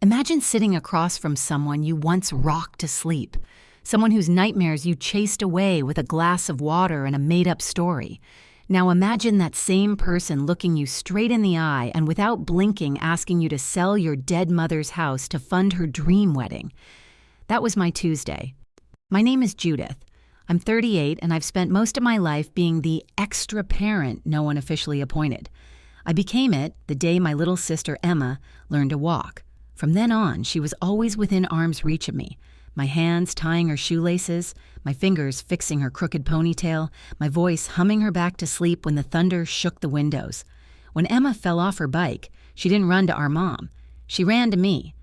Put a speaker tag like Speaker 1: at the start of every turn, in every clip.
Speaker 1: Imagine sitting across from someone you once rocked to sleep, someone whose nightmares you chased away with a glass of water and a made-up story. Now imagine that same person looking you straight in the eye and without blinking asking you to sell your dead mother's house to fund her dream wedding. That was my Tuesday. My name is Judith. I'm 38 and I've spent most of my life being the extra parent no one officially appointed. I became it the day my little sister Emma learned to walk. From then on, she was always within arm's reach of me. My hands tying her shoelaces, my fingers fixing her crooked ponytail, my voice humming her back to sleep when the thunder shook the windows. When Emma fell off her bike, she didn't run to our mom. She ran to me.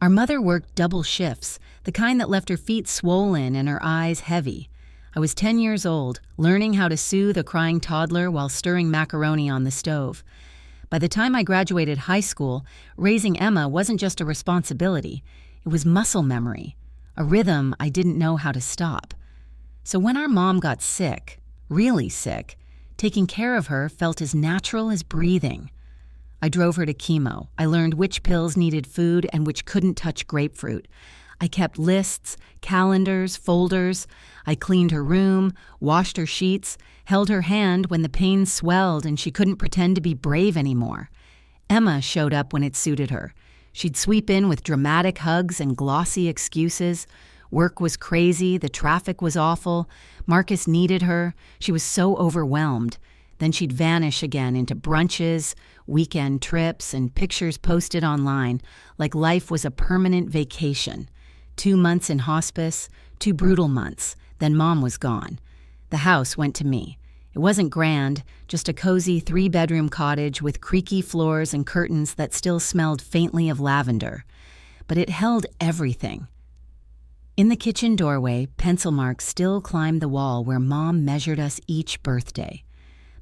Speaker 1: Our mother worked double shifts, the kind that left her feet swollen and her eyes heavy. I was 10 years old, learning how to soothe a crying toddler while stirring macaroni on the stove. By the time I graduated high school, raising Emma wasn't just a responsibility, it was muscle memory. A rhythm I didn't know how to stop. So when our mom got sick, really sick, taking care of her felt as natural as breathing. I drove her to chemo. I learned which pills needed food and which couldn't touch grapefruit. I kept lists, calendars, folders. I cleaned her room, washed her sheets, held her hand when the pain swelled and she couldn't pretend to be brave anymore. Emma showed up when it suited her. She'd sweep in with dramatic hugs and glossy excuses. Work was crazy, the traffic was awful, Marcus needed her, she was so overwhelmed. Then she'd vanish again into brunches, weekend trips, and pictures posted online, like life was a permanent vacation. 2 months in hospice, 2 brutal months, then Mom was gone. The house went to me. It wasn't grand, just a cozy 3-bedroom cottage with creaky floors and curtains that still smelled faintly of lavender. But it held everything. In the kitchen doorway, pencil marks still climbed the wall where Mom measured us each birthday.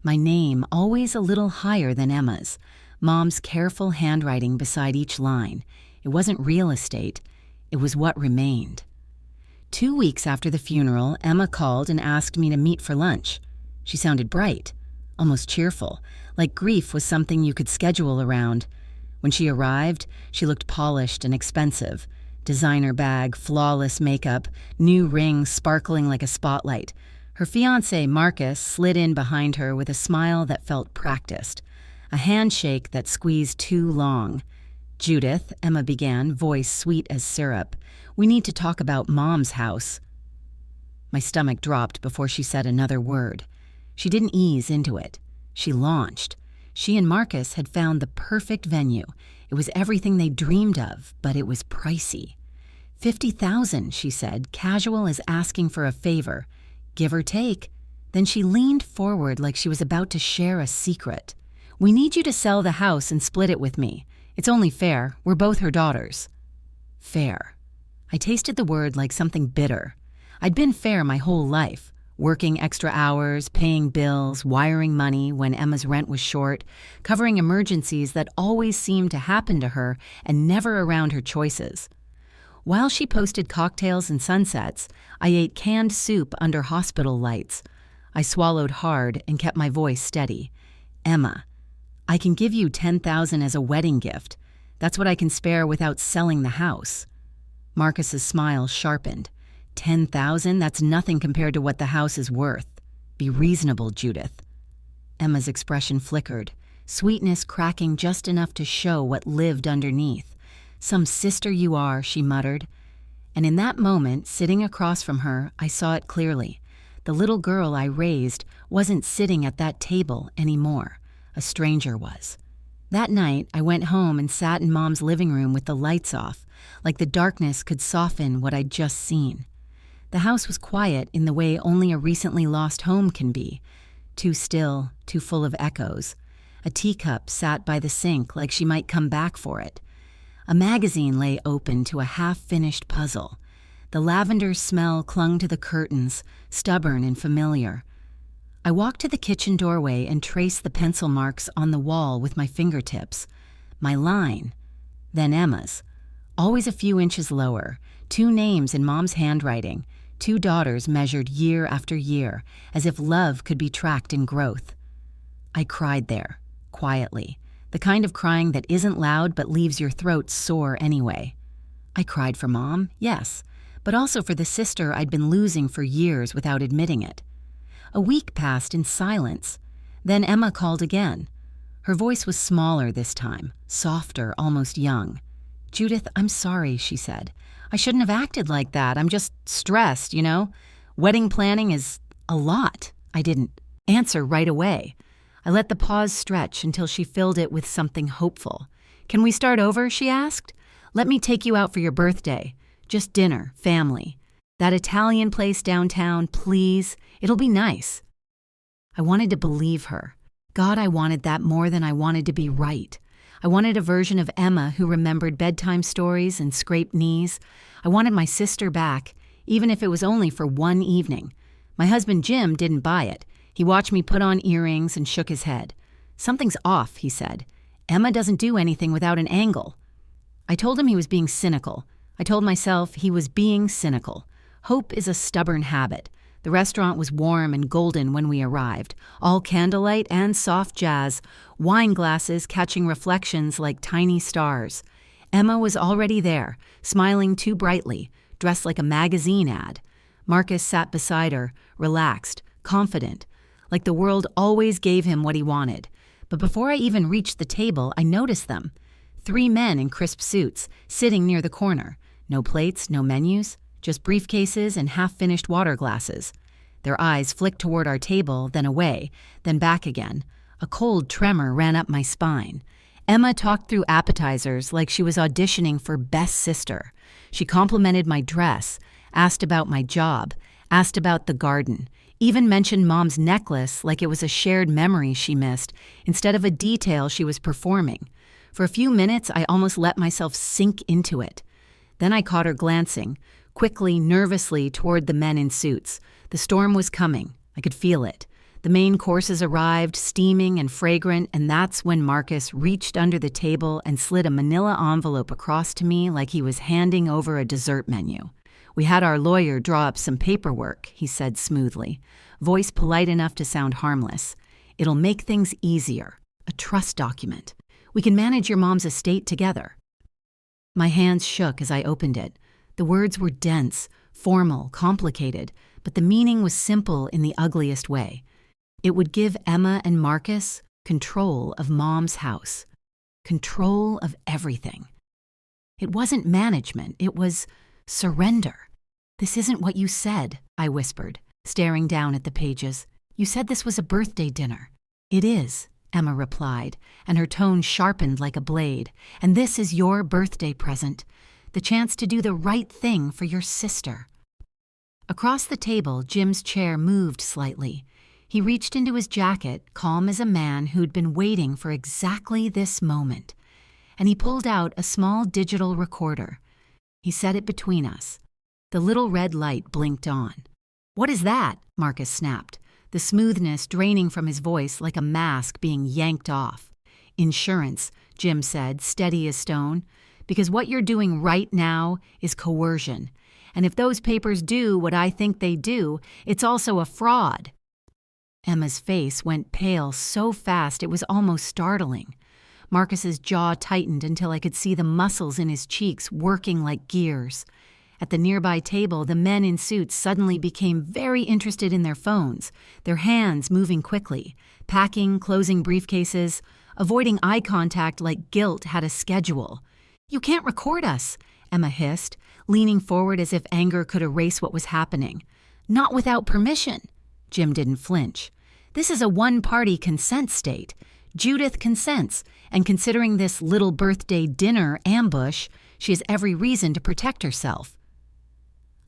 Speaker 1: My name always a little higher than Emma's. Mom's careful handwriting beside each line. It wasn't real estate. It was what remained. 2 weeks after the funeral, Emma called and asked me to meet for lunch. She sounded bright, almost cheerful, like grief was something you could schedule around. When she arrived, she looked polished and expensive. Designer bag, flawless makeup, new ring sparkling like a spotlight. Her fiancé, Marcus, slid in behind her with a smile that felt practiced. A handshake that squeezed too long. "Judith," Emma began, voice sweet as syrup, "we need to talk about Mom's house." My stomach dropped before she said another word. She didn't ease into it. She launched. She and Marcus had found the perfect venue. It was everything they dreamed of, but it was pricey. $50,000, she said, casual as asking for a favor. Give or take. Then she leaned forward like she was about to share a secret. "We need you to sell the house and split it with me. It's only fair. We're both her daughters." Fair. I tasted the word like something bitter. I'd been fair my whole life. Working extra hours, paying bills, wiring money when Emma's rent was short, covering emergencies that always seemed to happen to her and never around her choices. While she posted cocktails and sunsets, I ate canned soup under hospital lights. I swallowed hard and kept my voice steady. "Emma, I can give you $10,000 as a wedding gift. That's what I can spare without selling the house." Marcus's smile sharpened. $10,000? That's nothing compared to what the house is worth. Be reasonable, Judith. Emma's expression flickered, sweetness cracking just enough to show what lived underneath. "Some sister you are," she muttered. And in that moment, sitting across from her, I saw it clearly. The little girl I raised wasn't sitting at that table anymore. A stranger was. That night, I went home and sat in Mom's living room with the lights off, like the darkness could soften what I'd just seen. The house was quiet in the way only a recently lost home can be. Too still, too full of echoes. A teacup sat by the sink like she might come back for it. A magazine lay open to a half-finished puzzle. The lavender smell clung to the curtains, stubborn and familiar. I walked to the kitchen doorway and traced the pencil marks on the wall with my fingertips. My line. Then Emma's. Always a few inches lower. 2 names in Mom's handwriting. 2 daughters measured year after year, as if love could be tracked in growth. I cried there, quietly. The kind of crying that isn't loud but leaves your throat sore anyway. I cried for Mom, yes, but also for the sister I'd been losing for years without admitting it. A week passed in silence. Then Emma called again. Her voice was smaller this time, softer, almost young. "Judith, I'm sorry," she said. "I shouldn't have acted like that. I'm just stressed, you know? Wedding planning is a lot." I didn't answer right away. I let the pause stretch until she filled it with something hopeful. "Can we start over?" she asked. "Let me take you out for your birthday. Just dinner, family. That Italian place downtown, please. It'll be nice." I wanted to believe her. God, I wanted that more than I wanted to be right. I wanted a version of Emma who remembered bedtime stories and scraped knees. I wanted my sister back, even if it was only for one evening. My husband Jim didn't buy it. He watched me put on earrings and shook his head. "Something's off," he said. "Emma doesn't do anything without an angle." I told him he was being cynical. I told myself he was being cynical. Hope is a stubborn habit. The restaurant was warm and golden when we arrived, all candlelight and soft jazz, wine glasses catching reflections like tiny stars. Emma was already there, smiling too brightly, dressed like a magazine ad. Marcus sat beside her, relaxed, confident, like the world always gave him what he wanted. But before I even reached the table, I noticed them. 3 men in crisp suits, sitting near the corner. No plates, no menus, just briefcases and half-finished water glasses. Their eyes flicked toward our table, then away, then back again. A cold tremor ran up my spine. Emma talked through appetizers like she was auditioning for Best Sister. She complimented my dress, asked about my job, asked about the garden, even mentioned Mom's necklace like it was a shared memory she missed, instead of a detail she was performing. For a few minutes, I almost let myself sink into it. Then I caught her glancing, quickly, nervously, toward the men in suits. The storm was coming. I could feel it. The main courses arrived, steaming and fragrant, and that's when Marcus reached under the table and slid a manila envelope across to me like he was handing over a dessert menu. "We had our lawyer draw up some paperwork," he said smoothly, voice polite enough to sound harmless. "It'll make things easier. A trust document. We can manage your mom's estate together." My hands shook as I opened it. The words were dense, formal, complicated, but the meaning was simple in the ugliest way. It would give Emma and Marcus control of Mom's house, control of everything. It wasn't management, it was surrender. "This isn't what you said," I whispered, staring down at the pages. "You said this was a birthday dinner." "It is," Emma replied, and her tone sharpened like a blade. "And this is your birthday present. The chance to do the right thing for your sister." Across the table, Jim's chair moved slightly. He reached into his jacket, calm as a man who'd been waiting for exactly this moment. And he pulled out a small digital recorder. He set it between us. The little red light blinked on. "What is that?" Marcus snapped, the smoothness draining from his voice like a mask being yanked off. "Insurance," Jim said, steady as stone. "Because what you're doing right now is coercion. And if those papers do what I think they do, it's also a fraud." Emma's face went pale so fast it was almost startling. Marcus's jaw tightened until I could see the muscles in his cheeks working like gears. At the nearby table, the men in suits suddenly became very interested in their phones, their hands moving quickly, packing, closing briefcases, avoiding eye contact like guilt had a schedule. "You can't record us," Emma hissed, leaning forward as if anger could erase what was happening. "Not without permission." Jim didn't flinch. "This is a one-party consent state. Judith consents, and considering this little birthday dinner ambush, she has every reason to protect herself."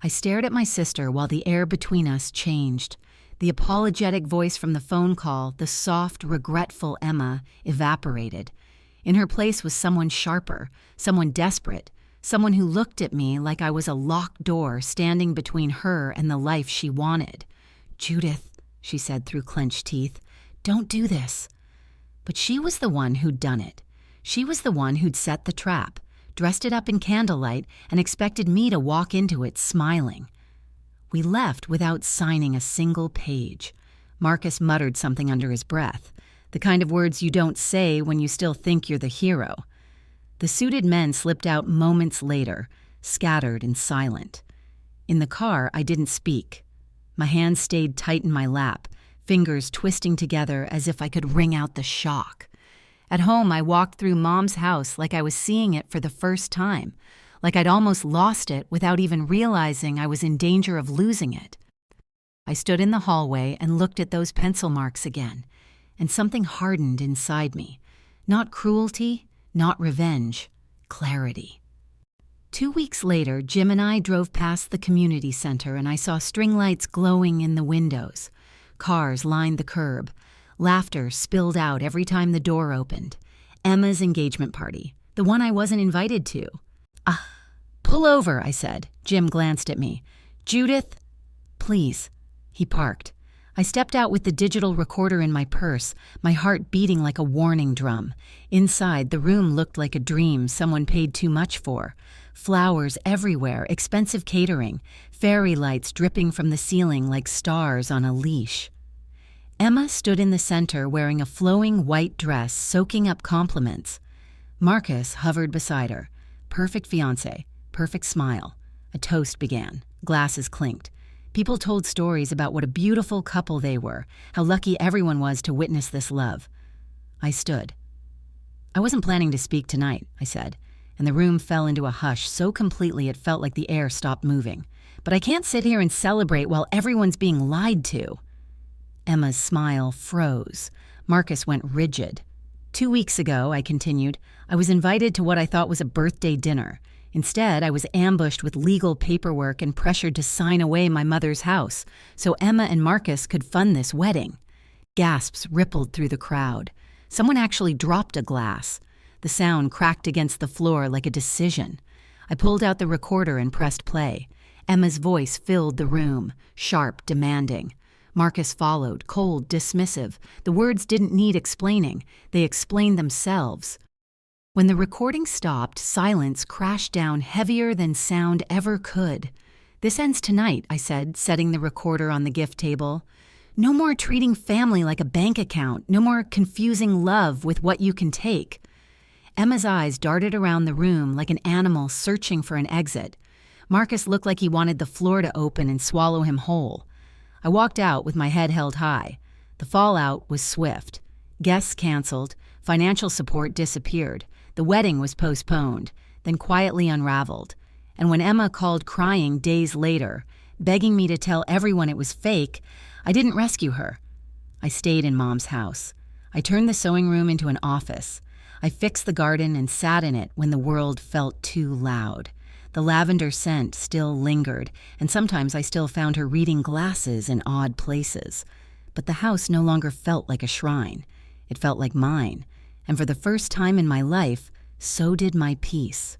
Speaker 1: I stared at my sister while the air between us changed. The apologetic voice from the phone call, the soft, regretful Emma, evaporated. In her place was someone sharper, someone desperate, someone who looked at me like I was a locked door standing between her and the life she wanted. "Judith," she said through clenched teeth, "don't do this." But she was the one who'd done it. She was the one who'd set the trap, dressed it up in candlelight, and expected me to walk into it smiling. We left without signing a single page. Marcus muttered something under his breath. The kind of words you don't say when you still think you're the hero. The suited men slipped out moments later, scattered and silent. In the car, I didn't speak. My hands stayed tight in my lap, fingers twisting together as if I could wring out the shock. At home, I walked through Mom's house like I was seeing it for the first time, like I'd almost lost it without even realizing I was in danger of losing it. I stood in the hallway and looked at those pencil marks again, and something hardened inside me. Not cruelty, not revenge, clarity. 2 weeks later, Jim and I drove past the community center and I saw string lights glowing in the windows. Cars lined the curb. Laughter spilled out every time the door opened. Emma's engagement party, the one I wasn't invited to. Pull over, I said. Jim glanced at me. Judith, please. He parked. I stepped out with the digital recorder in my purse, my heart beating like a warning drum. Inside, the room looked like a dream someone paid too much for. Flowers everywhere, expensive catering, fairy lights dripping from the ceiling like stars on a leash. Emma stood in the center wearing a flowing white dress, soaking up compliments. Marcus hovered beside her. Perfect fiancé, perfect smile. A toast began. Glasses clinked. People told stories about what a beautiful couple they were, how lucky everyone was to witness this love. I stood. I wasn't planning to speak tonight, I said, and the room fell into a hush so completely it felt like the air stopped moving. But I can't sit here and celebrate while everyone's being lied to. Emma's smile froze. Marcus went rigid. 2 weeks ago, I continued, I was invited to what I thought was a birthday dinner. Instead, I was ambushed with legal paperwork and pressured to sign away my mother's house so Emma and Marcus could fund this wedding. Gasps rippled through the crowd. Someone actually dropped a glass. The sound cracked against the floor like a decision. I pulled out the recorder and pressed play. Emma's voice filled the room, sharp, demanding. Marcus followed, cold, dismissive. The words didn't need explaining. They explained themselves. When the recording stopped, silence crashed down heavier than sound ever could. This ends tonight, I said, setting the recorder on the gift table. No more treating family like a bank account. No more confusing love with what you can take. Emma's eyes darted around the room like an animal searching for an exit. Marcus looked like he wanted the floor to open and swallow him whole. I walked out with my head held high. The fallout was swift. Guests canceled. Financial support disappeared. The wedding was postponed, then quietly unraveled. And when Emma called crying days later, begging me to tell everyone it was fake, I didn't rescue her. I stayed in Mom's house. I turned the sewing room into an office. I fixed the garden and sat in it when the world felt too loud. The lavender scent still lingered, and sometimes I still found her reading glasses in odd places. But the house no longer felt like a shrine. It felt like mine. And for the first time in my life, so did my peace.